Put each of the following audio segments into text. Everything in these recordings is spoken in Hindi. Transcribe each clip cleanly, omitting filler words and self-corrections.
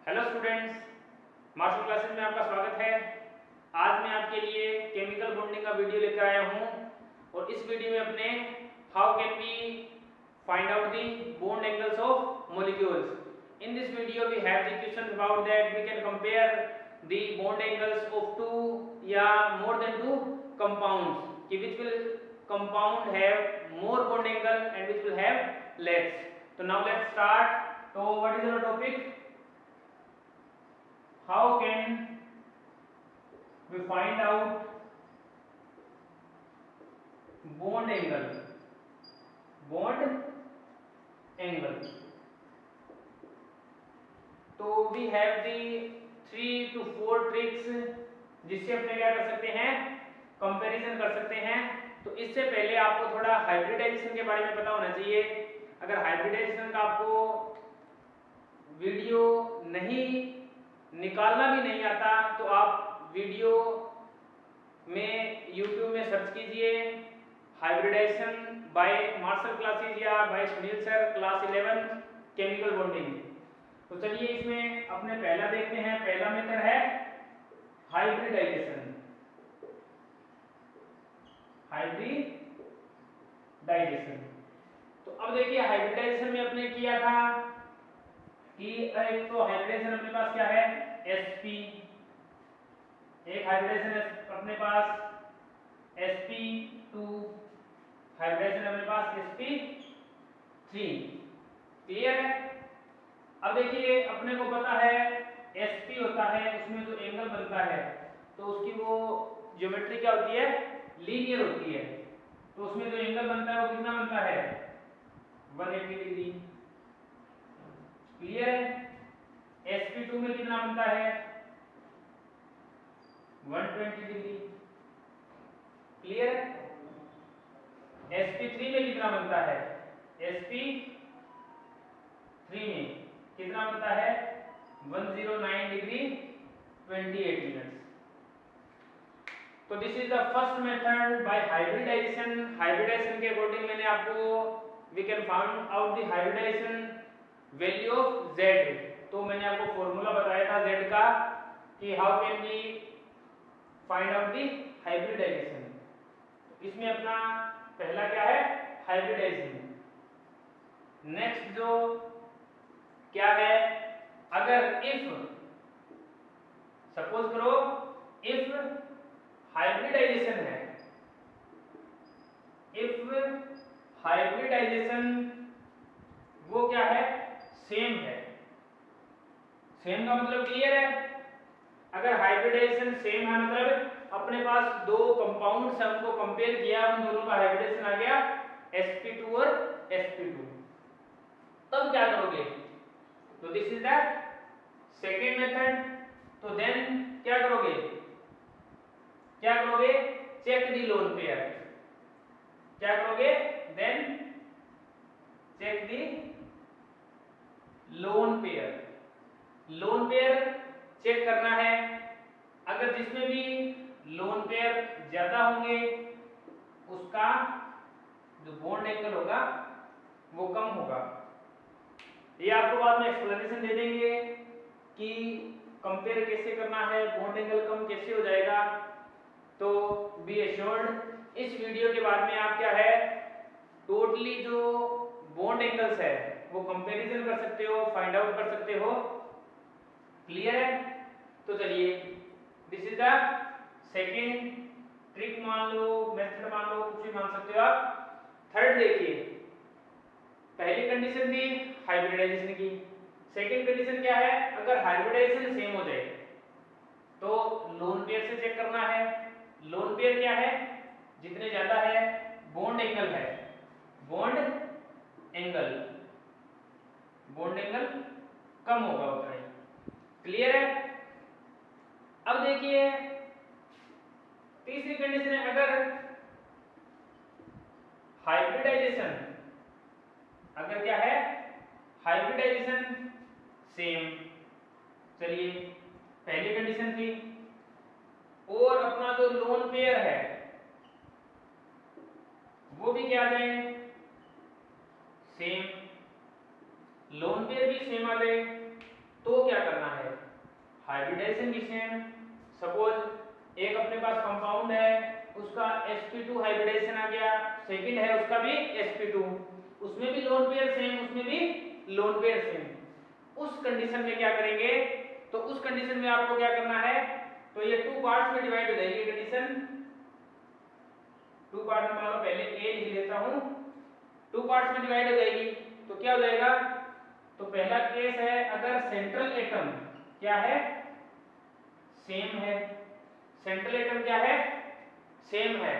हेलो स्टूडेंट्स, मार्शल क्लासेस में आपका स्वागत है। आज मैं आपके लिए केमिकल बॉन्डिंग का वीडियो लेकर आया हूं और इस वीडियो में अपने how can we find out the bond angles of molecules. In this video we have the question about that we can compare the bond angles of two या मोर देन टू कंपाउंड्स कि which will compound have more bond angle and which will have less. तो नाउ लेट्स स्टार्ट। तो what is our topic? How can we find out bond angle? Bond angle. तो we have the 3 to 4 tricks जिससे अपने क्या कर सकते हैं, कंपैरिजन कर सकते हैं। तो इससे पहले आपको थोड़ा हाइब्रिडाइजेशन के बारे में पता होना चाहिए। अगर हाइब्रिडाइजेशन का आपको वीडियो नहीं निकालना भी नहीं आता तो आप वीडियो में YouTube में सर्च कीजिए हाइब्रिडाइजेशन बाय मार्शल क्लासेस या by Sunil sir class 11 chemical bonding. तो चलिए इसमें अपने पहला देखते हैं। पहला मेथड है हाइब्रिडाइजेशन। तो अब देखिए हाइब्रिडाइजेशन में अपने किया था कि एक तो हाइब्रिडेशन अपने पास क्या है, sp। एक हाइब्रिडेशन अपने पास sp2, हाइब्रिडेशन अपने पास sp3। क्लियर है? अब देखिए अपने को पता है sp होता है, उसमें जो एंगल बनता है तो उसकी वो ज्योमेट्री क्या होती है, लीनियर होती है। तो उसमें जो एंगल बनता है वो कितना बनता है, 180 डिग्री। क्लियर है? sp2 में कितना बनता है, 120 डिग्री। क्लियर है? sp3 में कितना बनता है, sp3 में कितना बनता है, 109 डिग्री 28 मिनट्स। तो this is the first method by hybridisation. Hybridisation के अकॉर्डिंग मैंने आपको we can find out the hybridisation value of z। तो मैंने आपको फॉर्मूला बताया था z का कि how can we find out the hybridisation. इसमें अपना पहला क्या है, हाइब्रिडाइजेशन। नेक्स्ट जो क्या है, अगर इफ सपोज करो इफ हाइब्रिडाइजेशन है, इफ हाइब्रिडाइजेशन वो क्या है, सेम है। सेम का मतलब क्लियर है? अगर हाइब्रिडाइजेशन सेम है मतलब अपने पास दो कंपाउंड्स हैं, उनको कंपेयर किया, उन दोनों का हाइब्रिडाइजेशन आ गया sp2 और sp2। तब क्या करोगे, तो this is the second method. तो देन क्या करोगे, चेक द लोन पेयर। क्या करोगे, then check the lone pair. Lone pair check करना है। अगर जिसमें भी लोन पेयर ज्यादा होंगे उसका जो बॉन्ड एंगल होगा वो कम होगा। ये आपको बाद में एक्सप्लेनेशन दे देंगे कि कंपेयर कैसे करना है, बॉन्ड एंगल कम कैसे हो जाएगा। तो बी एश्योर्ड इस वीडियो के बाद में आप क्या है, टोटली जो बॉन्ड एंगल्स है वो कंपैरिजन कर सकते हो, फाइंड आउट कर सकते हो। क्लियर है? तो चलिए this is the second trick मान लो, मेथड मान लो, कुछ भी मान सकते हो आप। थर्ड देखिए, पहली कंडीशन थी हाइब्रिडाइजेशन की। सेकेंड कंडीशन क्या है, अगर हाइब्रिडाइजेशन सेम हो जाए तो लोन पेयर से चेक करना है। लोन पेयर क्या है, जितने ज्यादा है बॉन्ड एंगल है, बॉन्ड एंगल कम होगा उतना ही। क्लियर है? अब देखिए तीसरी कंडीशन है, अगर हाइब्रिडाइजेशन, अगर क्या है, हाइब्रिडाइजेशन सेम। चलिए पहली कंडीशन थी, और अपना जो लोन पेयर है वो भी क्या आ जाए, सेम। लोन पेयर भी सेम आ जाए तो क्या करना है, हाइब्रिडाइजेशन किसने, सपोज एक अपने पास कंपाउंड है, उसका sp2 हाइब्रिडाइजेशन आ गया, सेकंड है उसका भी sp2, उसमें भी लोन पेयर सेम, उसमें भी लोन पेयर सेम, उस कंडीशन में क्या करेंगे, तो उस कंडीशन में आपको क्या करना है, तो ये टू पार्ट्स में डिवाइड हो जाएगी कंडीशन, टू पार्ट में मान लो पहले ए लिख लेता हूं, टू पार्ट्स में डिवाइड हो जाएगी, तो क्या हो जाएगा, तो पहला केस है अगर सेंट्रल एटम क्या है, सेम है, सेंट्रल एटम क्या है, सेम है,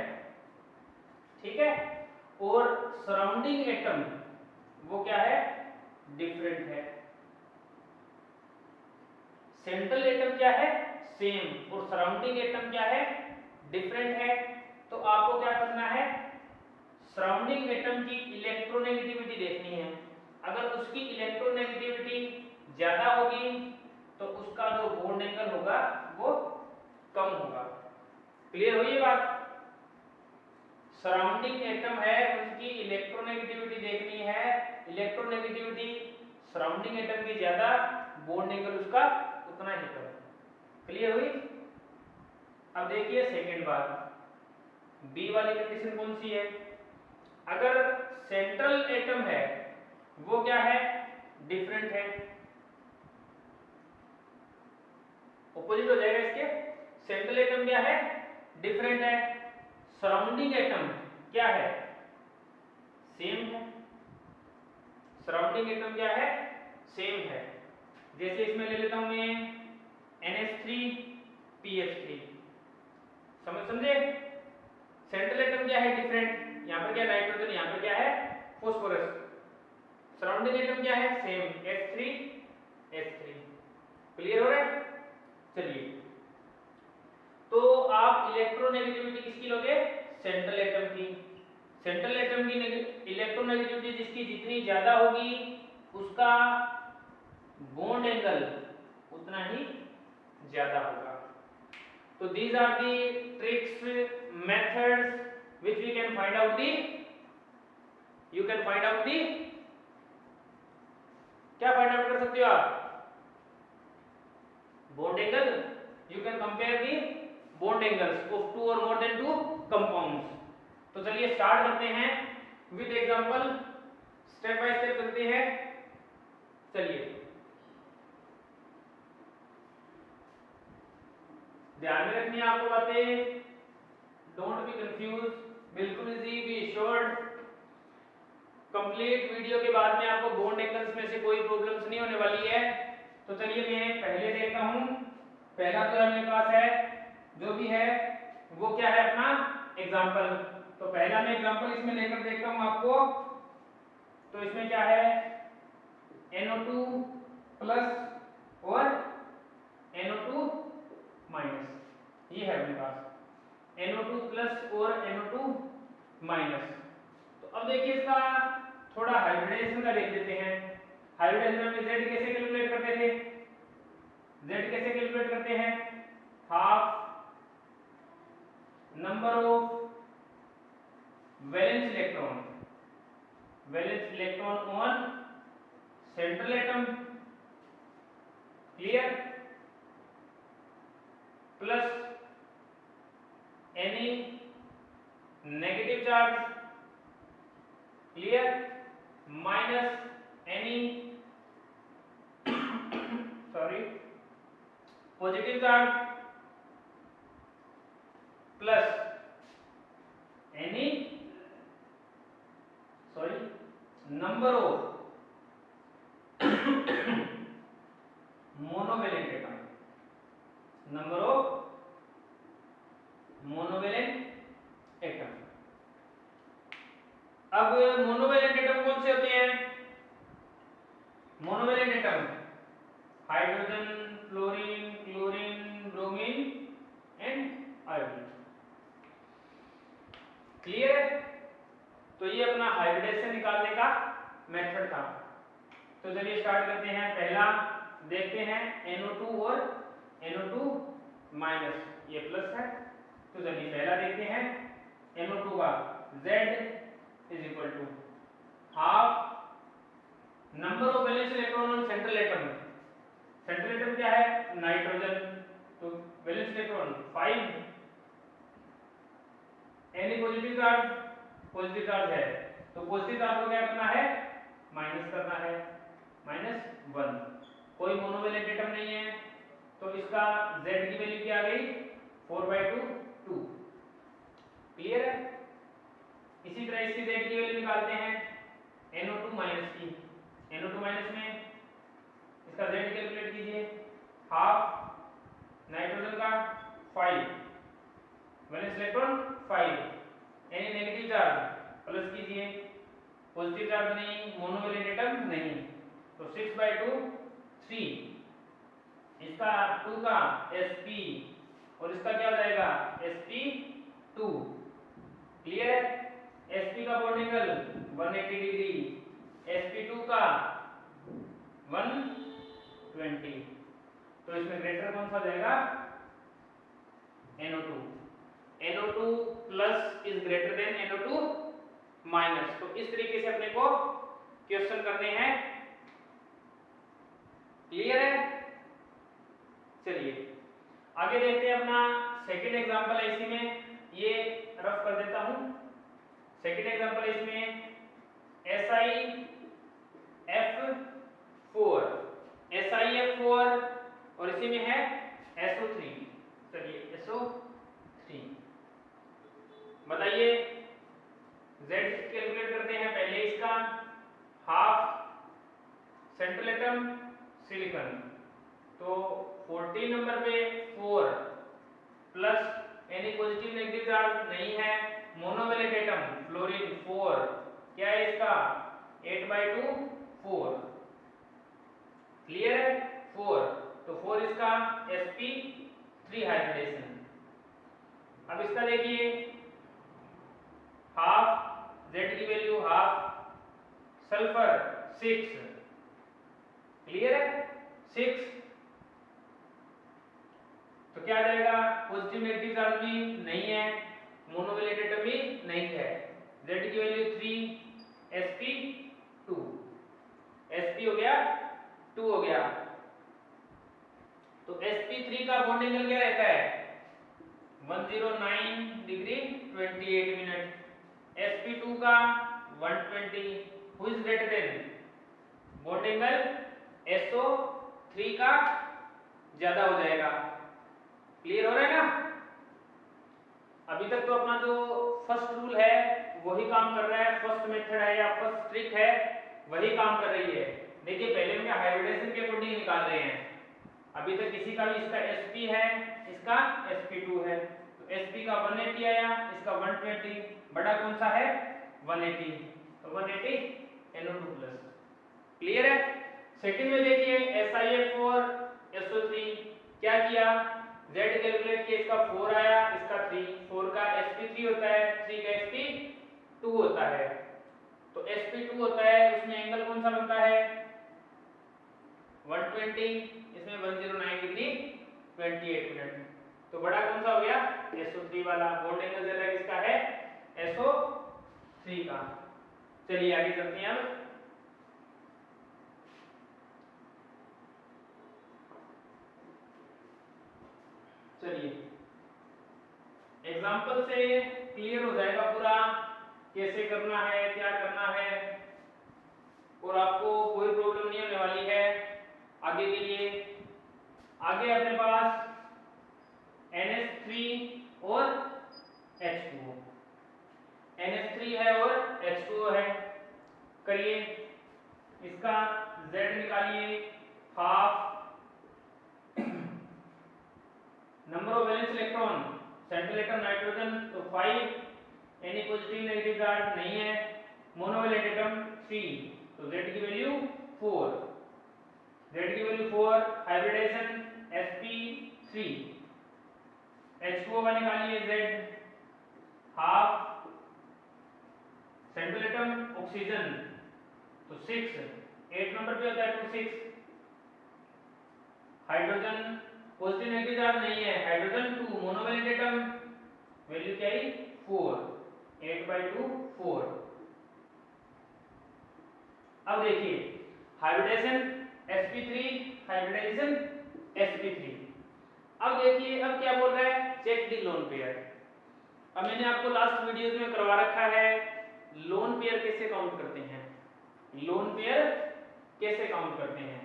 ठीक है, और सराउंडिंग एटम वो क्या है, डिफरेंट है, सेंट्रल एटम क्या है, सेम, और सराउंडिंग एटम क्या है, डिफरेंट है, तो आपको क्या करना है, सराउंडिंग एटम की इलेक्ट्रोनेगेटिविटी देखनी है, अगर उसकी इलेक्ट्रोनेगेटिविटी ज्यादा होगी तो उसका जो बॉन्ड एंगल होगा वो कम होगा, क्लियर हुई ये बात, सराउंडिंग एटम है उसकी इलेक्ट्रोनेगेटिविटी देखनी है, इलेक्ट्रोनेगेटिविटी सराउंडिंग एटम की ज्यादा, बॉन्ड एंगल उसका उतना ही कम, क्लियर हुई। अब देखिए सेकंड बात, बी वाली कंडीशन कौन सी है, अगर सेंट्रल एटम है वो क्या है, डिफरेंट है, ऑपोजिट हो जाएगा इसके, सेंट्रल एटम क्या है, डिफरेंट है, सराउंडिंग एटम क्या है, सेम है, सराउंडिंग एटम क्या है, सेम है, जैसे इसमें ले लेता हूं मैं NH3PH3, समझे, सेंट्रल एटम क्या है, डिफरेंट, यहाँ पर क्या नाइट्रोजन, यहाँ पर क्या है फास्फोरस, सराउंडिंग एटम क्या है, सेम, H3 क्लियर हो रहा है। चलिए तो आप इलेक्ट्रोनेगेटिविटी किसकी लोगे, सेंट्रल एटम की, सेंट्रल एटम की इलेक्ट्रोनेगेटिविटी जिसकी जितनी ज्यादा होगी उसका बॉन्ड एंगल उतना ही ज्यादा होगा, तो these are the tricks methods which we can find out the, you can find out the, क्या फाइंड आउट कर सकते हो आप, bond angle, you can compare the bond angles of two or more than two compounds। तो चलिए स्टार्ट करते हैं with example, step by step चलते हैं, चलिए ध्यान में रखनी है आपको बातें, डोंट बी कंफ्यूज, बिल्कुल easy, be assured, complete video के बाद में आपको बॉन्ड एंगल्स में से कोई प्रॉब्लम्स नहीं होने वाली है। तो चलिए मैं पहले देखता हूं, पहला तो मेरे पास है जो भी है वो क्या है अपना एग्जांपल, तो पहला मैं एग्जांपल इसमें लेकर देखता हूं आपको, तो इसमें क्या है NO2 प्लस और NO2 माइनस, ये है अपने पास NO2 प्लस और NO2 माइनस। तो अब देखिए इसका थोड़ा हाइब्रिडाइजेशन का देख लेते हैं, हाइब्रिडाइजेशन में Z कैसे कैलकुलेट करते थे, Z कैसे कैलकुलेट करते हैं, half number of valence electron, valence electron on central atom, clear, plus any negative charge, clear, minus any sorry positive charge, plus any sorry number of monovalent atom, number of monovalent atom. अब मोनोवैलेंट एटम कौन से होते हैं, monovalent atom hydrogen, fluorine, chlorine, bromine and iodine, clear है। तो ये अपना हाइब्रिडेशन निकालने का मेथड था। तो चलिए स्टार्ट करते हैं, पहला देखते हैं NO2 और NO2 माइनस, ये प्लस है, तो चलिए पहला देखते हैं NO2 का, Z is equal to half number of valence electron on central atom, atom क्या है? नाइट्रोजन। तो valence electron 5, any positive charge है, तो पॉजिटिव चार्ज को क्या करना है? माइनस करना है, -1। कोई मोनोवेलेंट एटम नहीं है, तो इसका Z की वैल्यू क्या आ गई? 4/2 2। क्लियर है? इसी तरह इसकी Z की वैल्यू निकालते हैं NO2 माइनस की। NO2 माइनस में इसका Z कैलकुलेट कीजिए, हाफ नाइट्रोजन का 5, वैलेंस इलेक्ट्रॉन 5, यानी नेगेटिव चार्ज प्लस कीजिए, पॉजिटिव चार्ज नहीं, मोनोवेलेंट एटम नहीं, तो 6/2 3। इसका 2 का sp और इसका क्या हो जाएगा? sp2। क्लियर है? sp का बॉन्ड एंगल 180 डिग्री, sp2 का 120। तो इसमें ग्रेटर कौन सा हो जाएगा? NO2। NO2 plus is greater than NO2 minus. तो इस तरीके से अपने को क्वेश्चन करने हैं। क्लियर है? चलिए आगे देखते हैं अपना सेकंड एग्जांपल है, इसी में ये रफ कर देता हूं। सेकंड एग्जांपल है इसमें SiF4 और इसी में है SO3। चलिए SO3 बताइए, Z कैलकुलेट करते हैं। पहले इसका हाफ सेंट्रल एटम सिलिकॉन, तो 14 नंबर पे 4 प्लस यानी पॉजिटिव नेगेटिव चार्ज नहीं है, मोनोवेलेंट एटम फ्लोरीन 4, क्या है इसका? 8/2 4। क्लियर है? 4, तो 4 इसका sp3 हाइब्रिडेशन। अब इसका देखिए, हाफ Z की वैल्यू हाफ, सल्फर 6। क्लियर है? 6, तो क्या आ जाएगा? पॉजिटिव नेगेटिव चार्ज भी नहीं है, मोनोवेलेंट एटम भी नहीं है, Z की वैल्यू 3, sp2, sp हो गया 2 हो गया। तो sp3 का बॉन्ड एंगल क्या रहता है? 109 डिग्री 28 मिनट। sp2 का 120। Who is greater than? Bond angle SO3 का ज्यादा हो जाएगा। क्लियर हो रहा है ना? अभी तक तो अपना जो फर्स्ट रूल है वही काम कर रहा है, फर्स्ट मेथड है या फर्स्ट ट्रिक है वही काम कर रही है। देखिए पहले हम हाइब्रिडेशन के अकॉर्डिंग निकाल रहे हैं। अभी तक किसी का भी, इसका sp है, इसका sp2 है, तो sp का 180 आया, इसका 120, बड़ा कौन सा है? 180, तो 180 NO2 प्लस। क्लियर है? सेकंड में देखिए SiF4 SO3 क्या किया? Z कैलकुलेट किया, इसका 4 आया, इसका 3, 4 का sp3 होता है, 3 का sp2 होता है, तो sp2 होता है, उसमें एंगल कौन सा बनता है? 120, इसमें 109 डिग्री 28 मिनट, तो बड़ा कौन सा हो गया? SO3 वाला। बॉन्ड एंगल ज्यादा किसका है? SO3 का। चलिए आगे चलते हैं। अब चलिए एग्जांपल से क्लियर हो जाएगा पूरा कैसे करना है, क्या करना है, और आपको कोई प्रॉब्लम नहीं होने वाली है आगे के लिए। आगे अपने पास NH3 और H2O, NH3 है और H2O है। करिए, इसका Z निकालिए, half number of valence electron, central atom nitrogen तो 5, यानी पॉजिटिव नेगेटिव चार्ज नहीं है, मोनोवेलेंट एटम 3, तो Z की वैल्यू 4, Z की वैल्यू 4, हाइब्रिडेशन sp3, H2O का निकालिए Z, half central atom oxygen तो 6, 8 नंबर पे होता है, तो 6, हाइड्रोजन पॉजिटिव नेगेटिव चार्ज नहीं है, हाइड्रोजन 2, मोनोवेलेंट एटम वैल्यू क्या आई? 4, 8/2 4। अब देखिए हाइब्रिडेशन sp3 हाइब्रिडेशन sp3। अब देखिए अब क्या बोल रहा है, चेक द लोन पेयर। अब मैंने आपको लास्ट वीडियोस में करवा रखा है लोन पेयर कैसे काउंट करते हैं, लोन पेयर कैसे काउंट करते हैं।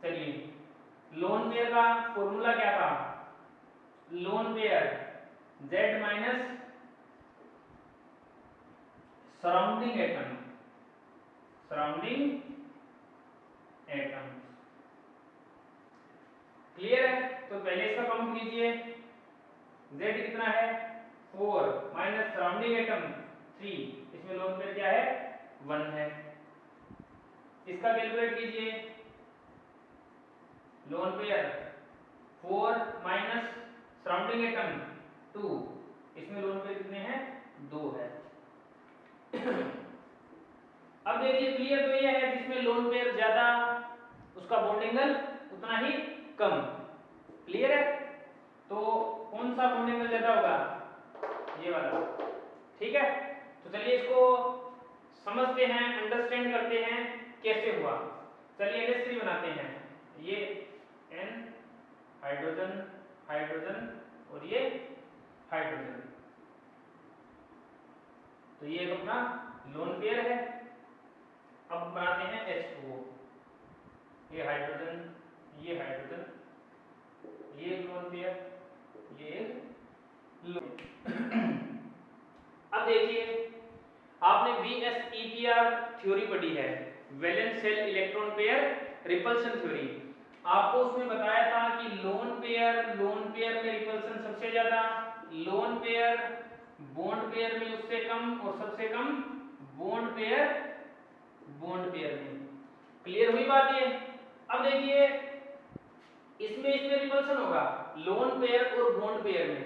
चलिए लोन पेयर का फॉर्मूला क्या था, loan pair z minus surrounding atom, surrounding atom. Clear है, तो पहले इसका काउंट कीजिए, z कितना है 4 माइनस सराउंडिंग एटम 3, इसमें लोन पेयर क्या है 1 है। इसका कैलकुलेट कीजिए, lone pair 4 minus surrounding atom 2, इसमें लोन पेयर कितने हैं 2 है। अब देखिए क्लियर तो ये है जिसमें लोन पेयर ज्यादा उसका बॉन्ड एंगल उतना ही कम। क्लियर है, तो कौन सा बॉन्ड एंगल ज्यादा होगा, ये वाला। ठीक है, तो चलिए इसको समझते हैं, अंडरस्टैंड करते हैं कैसे हुआ। चलिए NH3 बनाते हैं, ये N हाइड्रोजन हाइड्रोजन और ये हाइड्रोजन, तो ये अपना लोन पेयर है। अब बनाते हैं H2O, ये हाइड्रोजन ये हाइड्रोजन, ये लोन पेयर ये लोन। अब देखिए आपने VSEPR थ्योरी पढ़ी है, valence shell electron pair repulsion theory. आपको उसमें बताया था कि लोन पेयर में रिपल्शन सबसे ज्यादा, लोन पेयर बॉन्ड पेयर में उससे कम और सबसे कम बॉन्ड पेयर में। क्लियर हुई बात ये। अब देखिए इसमें रिपल्शन होगा लोन पेयर और बॉन्ड पेयर में,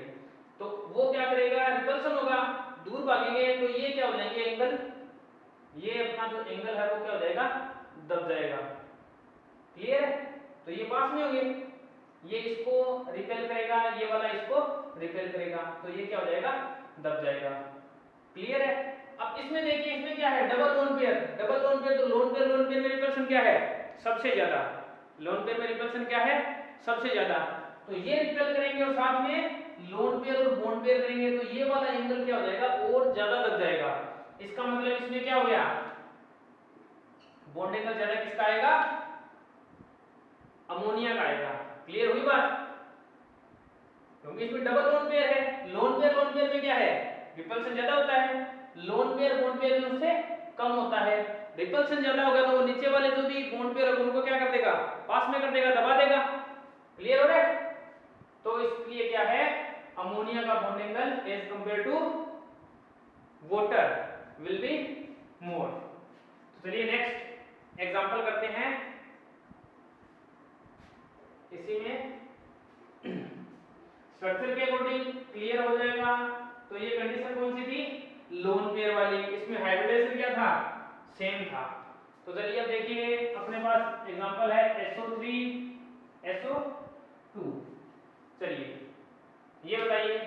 तो वो क्या करेगा रिपल्शन होगा, दूर भागेंगे तो ये क्या हो जाएंगे एंगल, ये अपना जो एंगल है वो क्या हो जाएगा दब जाएगा। क्लियर है, तो ये पास में होंगे, ये इसको रिपेल करेगा, ये वाला इसको रिपेल करेगा, तो ये क्या हो जाएगा दब जाएगा। क्लियर है, अब इसमें देखिए इसमें क्या है डबल लोन पेयर, तो लोन पेयर में रिपल्शन क्या है सबसे ज्यादा, लोन पेयर में रिपल्शन क्या है सबसे ज्यादा, तो ये रिपेल करेंगे और साथ में लोन पेयर और बॉन्ड पेयर करेंगे, तो ये वाला एंगल क्या हो जाएगा और ज्यादा दब जाएगा। इसका मतलब इसमें क्या हो गया बॉन्ड एंगल ज्यादा किसका आएगा, अमोनिया का आएगा। क्लियर हुई बात, क्योंकि इसमें डबल लोन पेयर है, लोन पेयर में क्या है रिपल्शन ज्यादा होता है, लोन पेयर बॉन्ड पेयर में उससे कम होता है। रिपल्शन ज्यादा होगा तो वो नीचे वाले जो भी बॉन्ड पेयर है उनको क्या कर देगा पास में कर देगा, दबा देगा। क्लियर हो रहा है, तो इसलिए क्या है अमोनिया का bond angle as compared to water will be more. तो चलिए नेक्स्ट एग्जांपल करते हैं, इसी में स्ट्रक्चर के अकॉर्डिंग क्लियर हो जाएगा। तो ये कंडीशन कौन सी थी लोन पेयर वाली, इसमें हाइब्रिडेशन क्या था सेम था। तो चलिए अब देखिए अपने पास एग्जांपल है SO3 SO2। चलिए ये बताइए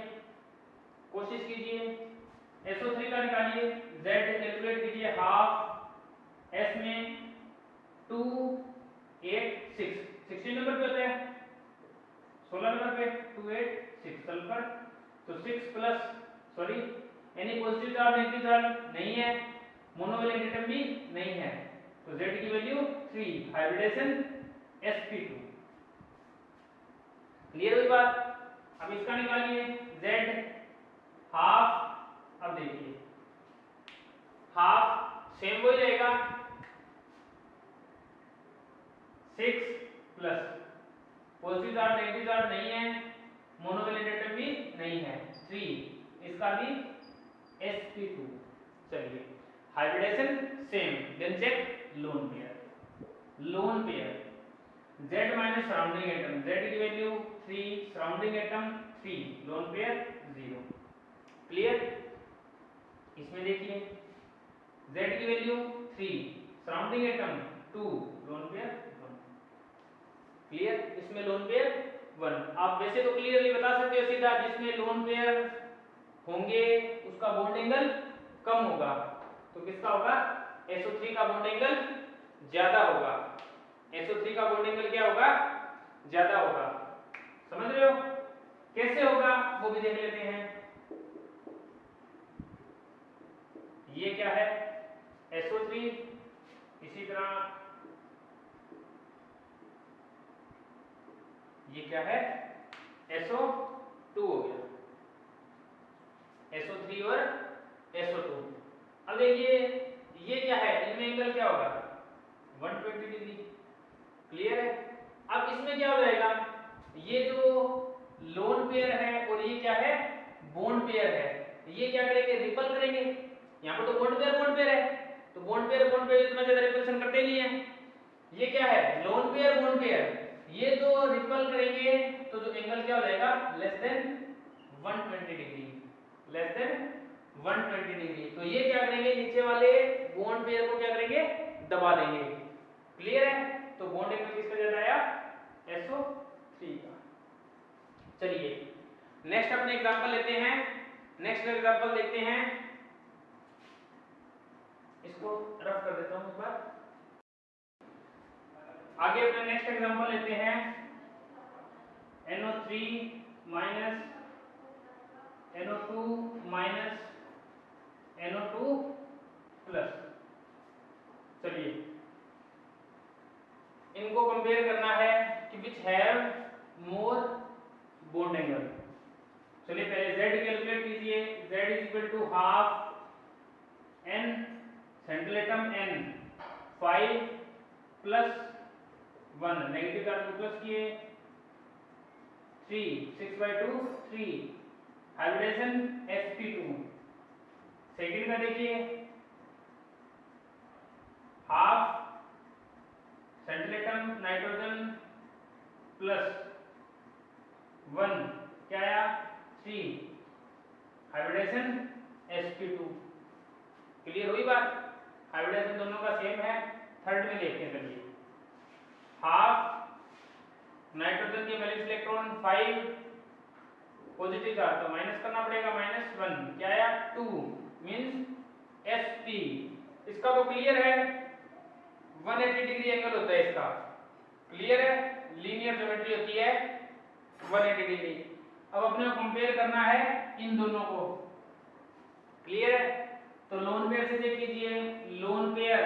कोशिश कीजिए, SO3 का निकालिए, Z कैलकुलेट कीजिए, हाफ S में 2 8 6 16 नंबर पे होता है, 16 नंबर पे 2 8 6 सल्फर, तो 6 प्लस सॉरी यानी पॉजिटिव चार्ज नेगेटिव चार्ज नहीं है, मोनोवैलेंट एटम भी नहीं है, तो Z की वैल्यू 3 हाइब्रिडेशन sp2। क्लियर हुई बात, अब इसका निकालिए Z हाफ, अब देखिए हाफ सेम वही रहेगा 6 plus positive charge negative charge नहीं है, मोनोवैलेंट एटम भी नहीं है 3, इसका भी sp2। चलिए hybridisation same, then check lone pair Z minus surrounding atom, Z की value 3 surrounding atom 3 lone pair 0। Clear, इसमें देखिए Z की value 3 surrounding atom 2 lone pair 1। Clear, इसमें लोन पेयर 1। आप वैसे तो क्लियरली बता सकते हो सीधा, जिसमें लोन पेयर होंगे उसका बॉन्ड एंगल कम होगा, तो किसका होगा SO3 का बॉन्ड एंगल ज्यादा होगा, SO3 का बॉन्ड एंगल क्या होगा ज्यादा होगा। समझ रहे हो कैसे होगा वो भी देख लेते हैं। ये क्या है SO3, इसी तरह ये क्या है SO2 हो गया, SO3 और SO2। अब देखिए ये क्या है, इनमें एंगल क्या होगा 120 डिग्री। क्लियर है। अब इसमें क्या हो जाएगा, ये जो लोन पेयर है और ये क्या है बॉन्ड पेयर है, ये क्या करेंगे रिपल करेंगे। यहाँ पर तो बॉन्ड पेयर है, तो बॉन्ड पेयर इतना ज्यादा रिपल्सन करते नहीं है। ये क्या है लोन पेयर बॉन्ड पेयर, ये जो रिपल करेंगे तो जो एंगल क्या हो जाएगा less than 120 degree, less than 120 degree. तो ये क्या करेंगे नीचे वाले बॉन्ड पेयर को क्या करेंगे दबा देंगे। क्लियर है। तो बॉन्ड एंगल किसका ज्यादा आया SO3 का। चलिए नेक्स्ट अपने एग्जांपल लेते हैं, नेक्स्ट एग्जांपल देखते हैं, इसको रफ कर देता हूं एक बार। आगे अपने नेक्स्ट एग्जांपल लेते हैं NO3 minus NO2 minus NO2 plus. चलिए इनको कंपेयर करना है कि which have more bond angle. चलिए पहले Z कैलकुलेट कीजिए। Z is equal to half N central atom N 5 plus 1 negative charge को प्लस किए 3 6/2 3 हाइब्रिडेशन sp2। सेकंड का देखिए half central atom nitrogen plus 1 क्या आया 3 हाइब्रिडेशन sp2। क्लियर हुई बात। हाइब्रिडेशन दोनों का सेम है। थर्ड में देखते हैं। चलिए हाफ नाइट्रोजन के वैलेंस इलेक्ट्रॉन 5 पॉजिटिव चार्ज तो माइनस करना पड़ेगा -1 क्या आया 2 मींस sp। इसका तो क्लियर है 180 डिग्री एंगल होता है इसका। क्लियर है। लीनियर ज्योमेट्री होती है 180 डिग्री। अब अपने को कंपेयर करना है इन दोनों को। क्लियर है। तो लोन पेयर से चेक कीजिए। Lone pair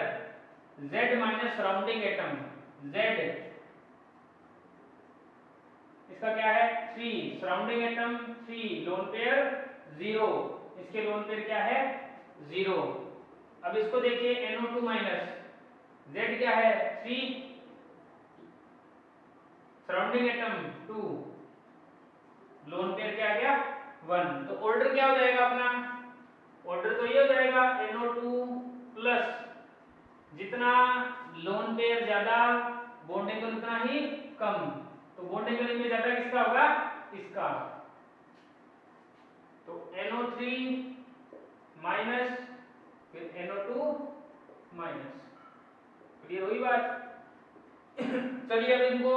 Z minus surrounding atom Z इसका क्या है 3 सराउंडिंग एटम 3 लोन पेयर 0, इसके लोन पेयर क्या है 0। अब इसको देखिए NO2 माइनस Z क्या है 3 सराउंडिंग एटम 2 लोन पेयर क्या आ गया 1। तो ऑर्डर क्या हो जाएगा अपना, ऑर्डर तो ये हो जाएगा NO2 प्लस जितना लोन पेयर ज्यादा बॉन्ड एंगल उतना ही कम। तो बॉन्ड एंगल में ज्यादा किसका होगा इसका। तो NO3 माइनस फिर NO2 माइनस। क्लियर हुई बात। चलिए अब इनको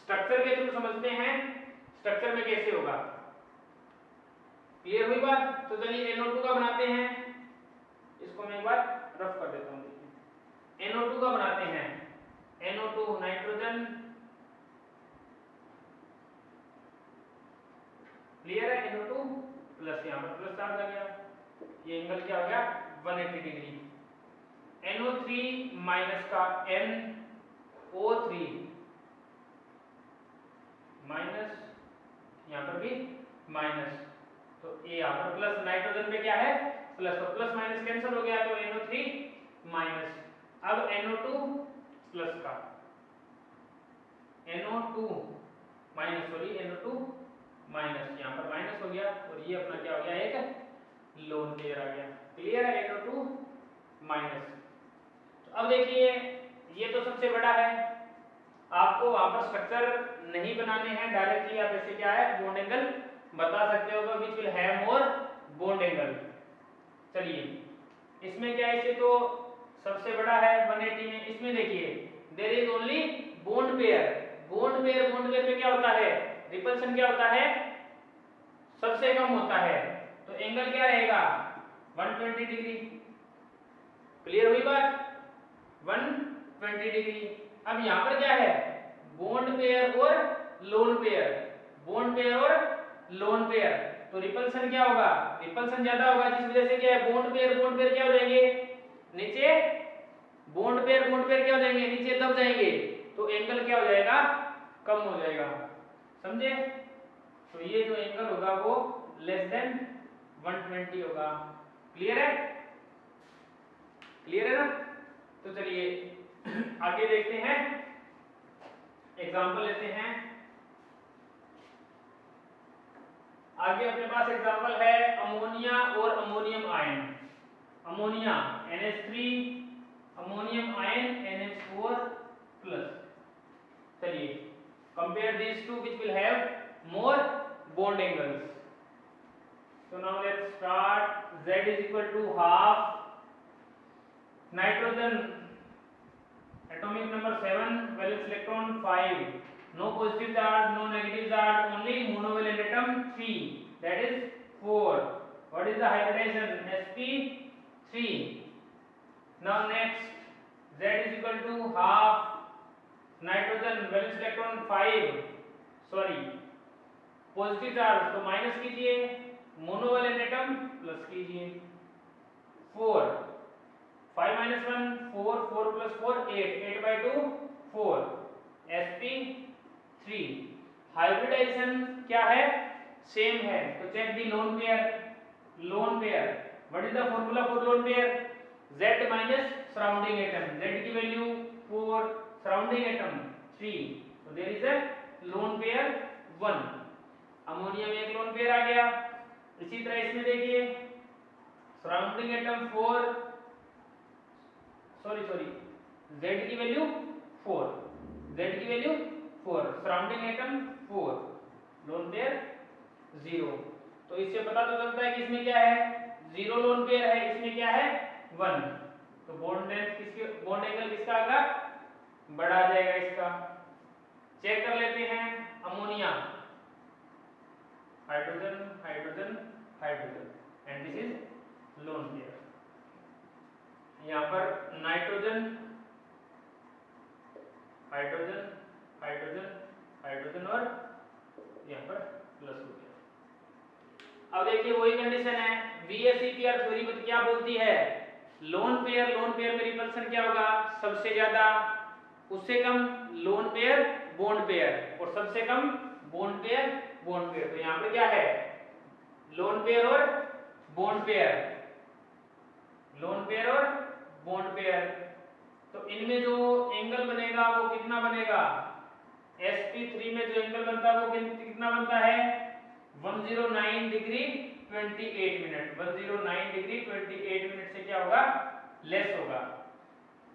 स्ट्रक्चर के थ्रू समझते हैं स्ट्रक्चर में कैसे होगा। क्लियर हुई बात। तो चलिए NO2 का बनाते हैं, इसको मैं एक बार रफ कर देता हूं। देखिए NO2 का बनाते हैं NO2 नाइट्रोजन। क्लियर है। NO2 प्लस यहां पर प्लस चार्ज आ गया, ये एंगल क्या हो गया 180 डिग्री। NO3 माइनस का NO3 माइनस यहां पर भी माइनस, तो ये यहां पर प्लस नाइट्रोजन पे क्या है प्लस, तो प्लस माइनस कैंसिल हो गया तो NO3 माइनस। अब NO2 प्लस का NO2 minus sorry NO2 minus यहां पर माइनस हो गया और ये अपना क्या हो गया एक लोन पेयर आ गया। क्लियर है। NO2 minus. तो अब देखिए ये तो सबसे बड़ा है, आपको वहां पर स्ट्रक्चर नहीं बनाने हैं, डायरेक्टली आप ऐसे क्या है बॉन्ड एंगल बता सकते हो which will have more bond angle. चलिए इसमें क्या है, इसे तो सबसे बड़ा है 180 में। इसमें देखिए there is only bond pair. Bond pair पे क्या होता है रिपल्सन क्या होता है सबसे कम होता है, तो एंगल क्या रहेगा 120 डिग्री। क्लियर हुई बात 120 डिग्री। अब यहां पर क्या है बॉन्ड पेयर पेयर और लोन पेयर, बॉन्ड पेयर और लोन पेयर, तो रिपल्सन क्या होगा, रिपल्सन ज्यादा होगा, जिस वजह से क्या है बॉन्ड पेयर क्या हो जाएंगे नीचे, बॉन्ड पेयर क्या हो जाएंगे नीचे दब जाएंगे, तो एंगल क्या हो जाएगा कम हो जाएगा, समझे। तो ये जो एंगल होगा वो लेस देन 120 होगा। क्लियर है, क्लियर है ना। तो चलिए आगे देखते हैं, एग्जांपल लेते हैं। आगे अपने पास एग्जांपल है अमोनिया और ammonium ion, ammonia NH3, ammonium ion NH4 plus. चलिए compare these two which will have more bond angles. So now let's start. Z is equal to half nitrogen atomic number 7, valence electron 5, no positive charge, no negative charge, only monovalent atom 3, that is 4. What is the hybridization? sp3. Now next, Z is equal to half nitrogen valence electron 5, sorry positive charge तो माइनस कीजिए, मोनोवैलेंट एटम प्लस कीजिए, 4 5 - 1 4 4 + 4 8 8/2 4 sp3। हाइब्रिडाइजेशन क्या है सेम है, तो check the lone pair, lone pair what is the formula for lone pair, z minus surrounding atom, z की value 4, surrounding atom 3, so there is a lone pair 1, ammonia में एक लोन पेयर आ गया। इसी तरह इसमें देखिए सराउंडिंग एटम 4, सॉरी Z की वैल्यू 4, Z की value 4, surrounding atom 4, loan pair 0। तो इससे पता तो चलता है कि इसमें क्या है 0 लोन पेयर है, इसमें क्या है 1, तो बॉन्ड लेंथ किसके, बॉन्ड एंगल किसका आएगा बड़ा आ जाएगा इसका। चेक कर लेते हैं ammonia, hydrogen hydrogen hydrogen and this is lone pair. यहां पर नाइट्रोजन हाइड्रोजन हाइड्रोजन हाइड्रोजन और यहां पर प्लस हो गया। अब देखिए वही कंडीशन है, VSEPR थ्योरी क्या बोलती है, लोन पेयर में रिपल्सन क्या होगा सबसे ज्यादा, उससे कम लोन पेयर बॉन्ड पेयर, और सबसे कम बॉन्ड पेयर। तो यहां पे क्या है लोन पेयर और बॉन्ड पेयर, लोन पेयर और बॉन्ड पेयर, तो इनमें जो एंगल बनेगा वो कितना बनेगा, sp3 में जो एंगल बनता है वो कितना बनता है 109 डिग्री 28 मिनट, 109 डिग्री 28 मिनट से क्या होगा लेस होगा,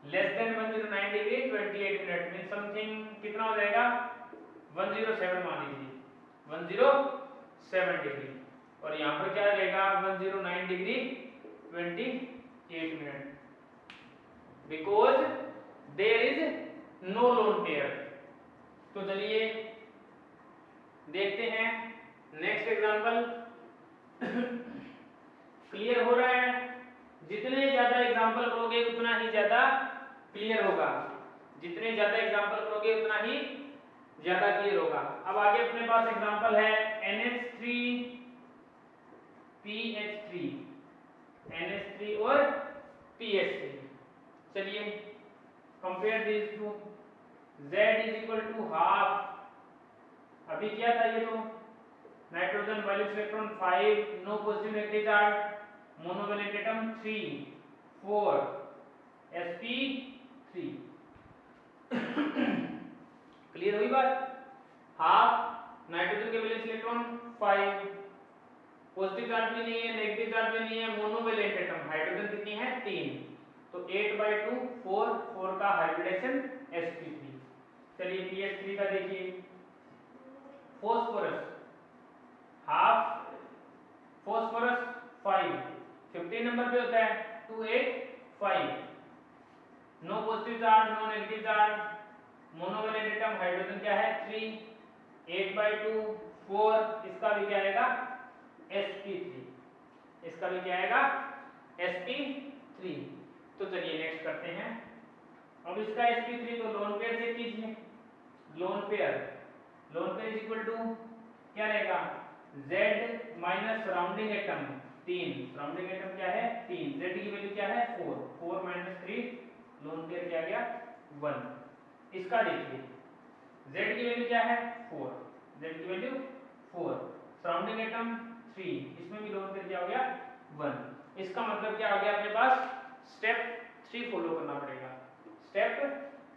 less than 109 degree 28 minute mean something कितना हो जाएगा 107 मान लीजिए, 107 डिग्री, और यहाँ पर क्या रहेगा 109 degree 28 minute, because there is no lone pair. तो चलिए देखते हैं नेक्स्ट एग्जांपल। क्लियर हो रहा है, जितने ज्यादा एग्जांपल करोगे उतना ही ज्यादा क्लियर होगा, जितने ज्यादा एग्जांपल करोगे उतना ही ज्यादा क्लियर होगा। अब आगे अपने पास एग्जांपल है NH3 और PH3। चलिए compare this to, Z is equal to half, अभी क्या था ये तो nitrogen valence electron 5, no positive negative charge, monovalent atom 3 4 sp3। Clear हुई बात, हाफ नाइट्रोजन के वैलेंस इलेक्ट्रॉन 5, पॉजिटिव चार्ज भी नहीं है नेगेटिव चार्ज भी नहीं है, मोनोवैलेंट एटम हाइड्रोजन कितनी है 3, तो 8/2 4 का हाइब्रिडेशन sp3। चलिए pH3 का देखिए, फॉस्फोरस हाफ फॉस्फोरस 5 15 नंबर पे होता है 2 8 5, no positive charge no negative charge, monovalent atom hydrogen क्या है 3, 8/2 4, इसका भी क्या आएगा sp3, इसका भी क्या आएगा sp3। तो चलिए नेक्स्ट करते हैं, अब इसका sp3 तो लोन पेयर से कीजिए, lone pair is equal to क्या रहेगा, Z minus surrounding atom 3, surrounding atom क्या है 3, Z की वैल्यू क्या है 4, 4 माइनस 3, लोन पेयर क्या गया 1। इसका देखिए Z की वैल्यू क्या है 4, Z की वैल्यू 4, सराउंडिंग एटम 3, इसमें भी लोन पेयर क्या हो गया 1। इसका मतलब क्या हो गया अपने पास, स्टेप 3 फॉलो करना पड़ेगा, स्टेप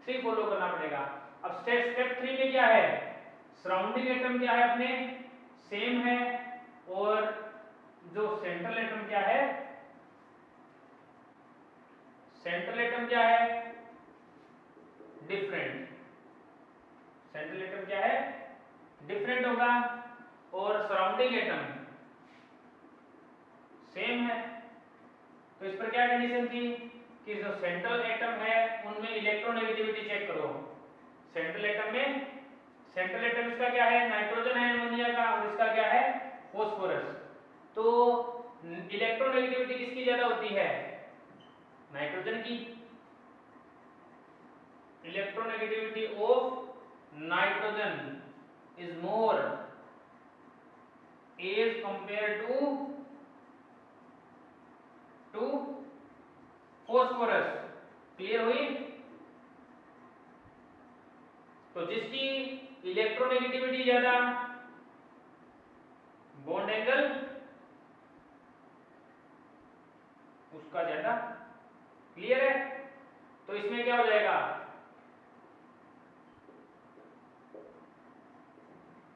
3 फॉलो करना पड़ेगा। अब स्टेप 3 में क्या है, सराउंडिंग एटम क्या है अपने सेम है, और जो सेंट्रल एटम क्या है, सेंट्रल एटम क्या है डिफरेंट, सेंट्रल एटम क्या है डिफरेंट होगा, और सराउंडिंग एटम सेम है। तो इस पर क्या कंडीशन थी कि जो सेंट्रल एटम है उनमें इलेक्ट्रोनेगेटिविटी चेक करो। सेंट्रल एटम में, सेंट्रल एटम इसका क्या है नाइट्रोजन है अमोनिया का, और इसका क्या है फास्फोरस। तो इलेक्ट्रोनेगेटिविटी किसकी ज्यादा होती है, नाइट्रोजन की। Electronegativity of nitrogen is more as compared to phosphorus. Clear हुई। तो जिसकी इलेक्ट्रोनेगेटिविटी ज्यादा, बॉन्ड एंगल उसका ज्यादा। क्लियर है। तो इसमें क्या हो जाएगा,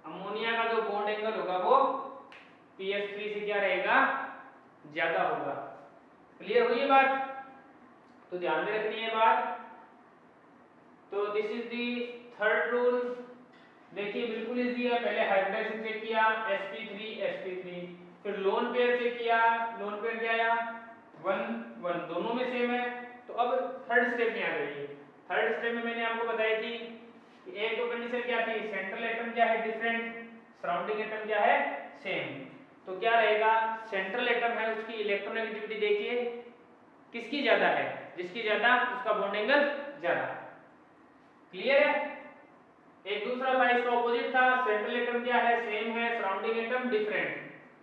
अमोनिया का जो बॉन्ड एंगल होगा वो pH3 से क्या रहेगा ज्यादा होगा। क्लियर हुई ये बात, तो ध्यान में रखनी है बात। तो this is the third rule. देखिए बिल्कुल इजी है, पहले हाइब्रिडाइजेशन चेक किया sp3 फिर लोन पेयर चेक किया, लोन पेयर क्या आया 1 1, दोनों में सेम है। तो अब थर्ड स्टेप में आ गई। थर्ड स्टेप में मैंने आपको बताई थी कि एक तो कंडीशन क्या थी, सेंट्रल एटम क्या है डिफरेंट, सराउंडिंग एटम क्या है सेम। तो क्या रहेगा, सेंट्रल एटम है उसकी इलेक्ट्रोनेगेटिविटी देखिए किसकी ज्यादा है, जिसकी ज्यादा उसका बॉन्ड एंगल ज्यादा। क्लियर है। एक दूसरा था इसका ऑपोजिट था, सेंट्रल एटम क्या है सेम है, सराउंडिंग एटम डिफरेंट।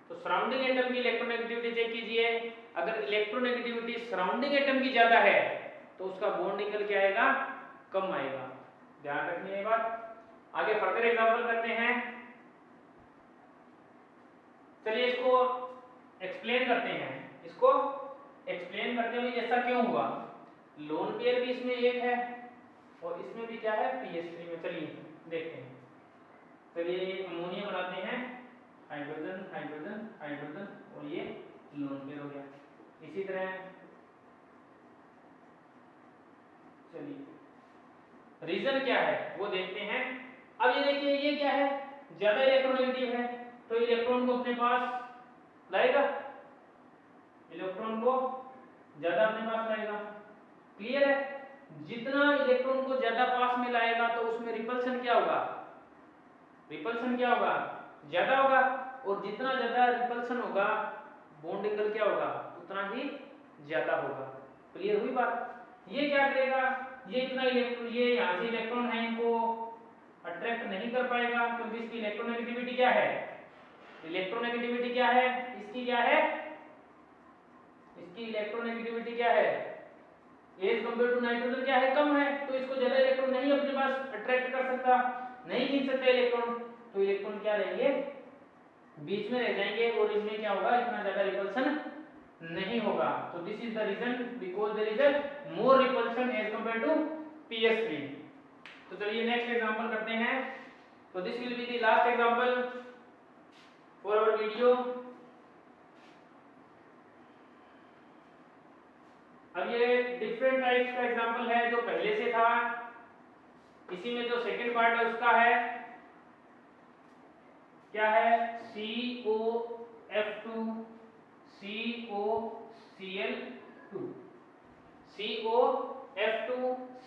तो सराउंडिंग एटम की इलेक्ट्रोनेगेटिविटी चेक कीजिए, अगर इलेक्ट्रोनेगेटिविटी सराउंडिंग एटम की ज्यादा है तो उसका बॉन्ड एंगल क्या आएगा कम आएगा। ध्यान रखनी है बात। आगे फर्दर एग्जांपल करते हैं। चलिए इसको एक्सप्लेन करते हैं। इसको एक्सप्लेन करते हुए ऐसा क्यों हुआ, लोन पेयर भी इसमें एक है और इसमें भी क्या है pH3 में। चलिए देखते हैं। चलिए अमोनिया बनाते हैं, हाइड्रोजन हाइड्रोजन हाइड्रोजन, और ये लोन पेयर हो गया। इसी तरह चलिए रीजन क्या है वो देखते हैं। अब ये देखिए ये क्या है, ज्यादा इलेक्ट्रोनेगेटिव है तो इलेक्ट्रॉन को अपने पास लाएगा, इलेक्ट्रॉन को ज्यादा अपने पास लाएगा। क्लियर है। जितना इलेक्ट्रॉन को ज्यादा पास में लाएगा तो उसमें रिपल्शन क्या होगा, रिपल्शन क्या होगा ज्यादा होगा, और जितना ज्यादा रिपल्शन होगा बॉन्ड एंगल क्या होगा उतना ही ज्यादा होगा। क्लियर हुई बात। ये क्या करेगा, ये इतना इलेक्ट्रॉन, ये यहाँ से इलेक्ट्रॉन है इनको अट्रैक्ट नहीं कर पाएगा क्योंकि इसकी इलेक्ट्रोनेगेटिविटी क्या है, इलेक्ट्रोनेगेटिविटी क्या है इसकी, क्या है इसकी इलेक्ट्रोनेगेटिविटी क्या है एज कंपेयर टू नाइट्रोजन क्या है कम है, तो इसको ज्यादा इलेक्ट्रॉन नहीं अपने पास अट्रैक्ट कर सकता, नहीं खींच सकते इलेक्ट्रॉन। तो इलेक्ट्रॉन क्या रहेंगे बीच में रह जाएंगे और इनमें क्या होगा इतना ज्यादा रिपल्सन नहीं होगा। तो this is the reason because there is a more repulsion as compared to pH3। तो चलिए नेक्स्ट एग्जांपल करते हैं। तो this will be the last example for our video. अब ये डिफरेंट टाइप्स का एग्जांपल है जो पहले से था, इसी में जो सेकंड पार्ट है उसका है क्या है COF2 COCl2, COF2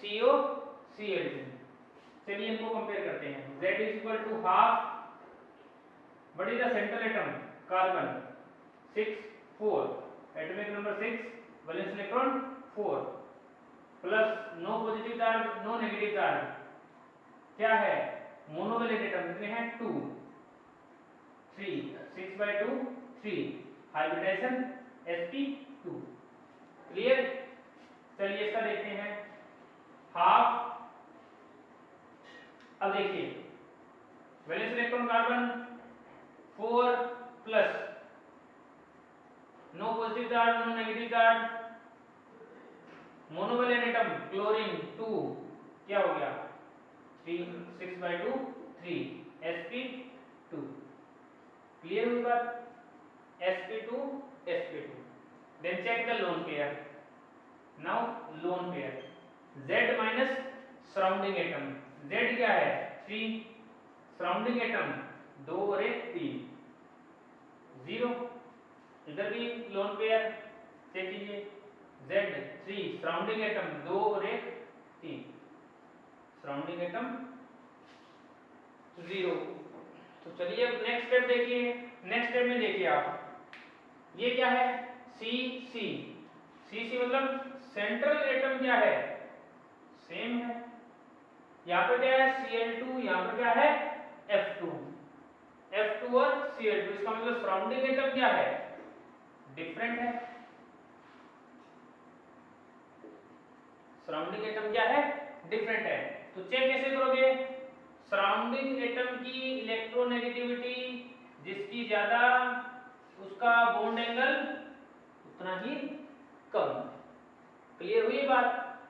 COCl2। चलिए इनको कंपेयर करते हैं। Z is equal to half, what is the central atom carbon 6 4, atomic number 6, valence electron 4, plus no positive charge no negative charge, क्या है मोनोवैलेंट एटम कितने हैं 2 3 6/2 3 हाइब्रिडाइजेशन sp2 क्लियर। चलिए इसका देखते हैं हाफ। अब देखिए valence electron carbon 4 plus no positive charge no negative charge monovalent atom chlorine 2 क्या हो गया 3 6/2 3 sp2 क्लियर हुई बात sp2 sp2 then check the lone pair now lone pair z minus surrounding atom z क्या है 3 सराउंडिंग एटम 2 और 1 3 0 इधर भी लोन पेयर चेक कीजिए Z 3 सराउंडिंग एटम 2 और 1 3 सराउंडिंग एटम 0। तो चलिए अब नेक्स्ट स्टेप देखिए। नेक्स्ट स्टेप में देखिए आप ये क्या है सी सी सी सी मतलब सेंट्रल एटम क्या है सेम है। यहाँ पर क्या है Cl2 यहाँ पर क्या है F2 F2 और Cl2 इसका मतलब सराउंडिंग एटम क्या है डिफरेंट है। सराउंडिंग एटम क्या है डिफरेंट है। तो चेक कैसे करोगे सराउंडिंग एटम की इलेक्ट्रोनेगेटिविटी जिसकी ज्यादा उसका बॉन्ड एंगल उतना ही कम। क्लियर हुई बात।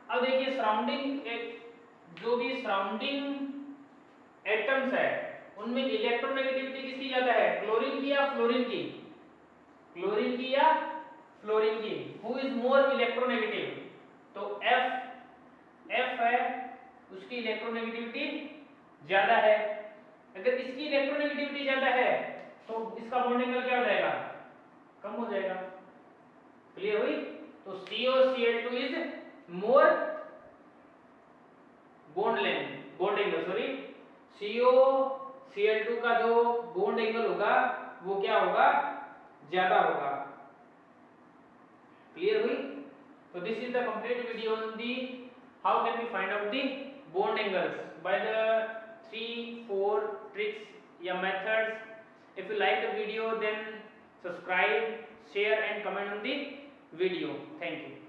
अब देखिए सराउंडिंग जो भी सराउंडिंग एटम्स है उनमें इलेक्ट्रोनेगेटिविटी किसकी ज्यादा है क्लोरीन की या फ्लोरीन की क्लोरीन की या फ्लोरीन की हु इज मोर इलेक्ट्रोनेगेटिव। तो F है उसकी इलेक्ट्रोनेगेटिविटी ज्यादा है। अगर इसकी इलेक्ट्रोनेगेटिविटी ज्यादा है तो इसका बॉन्ड एंगल क्या हो जाएगा कम हो जाएगा। क्लियर हुई। तो COCl2 is more bond angle sorry COCl2 का जो बॉन्ड एंगल होगा वो क्या होगा ज्यादा होगा। क्लियर हुई। So this is the complete video on the how can we find out the bond angles by the 3-4 tricks या methods. If you like the video then subscribe, share and comment on the video. Thank you.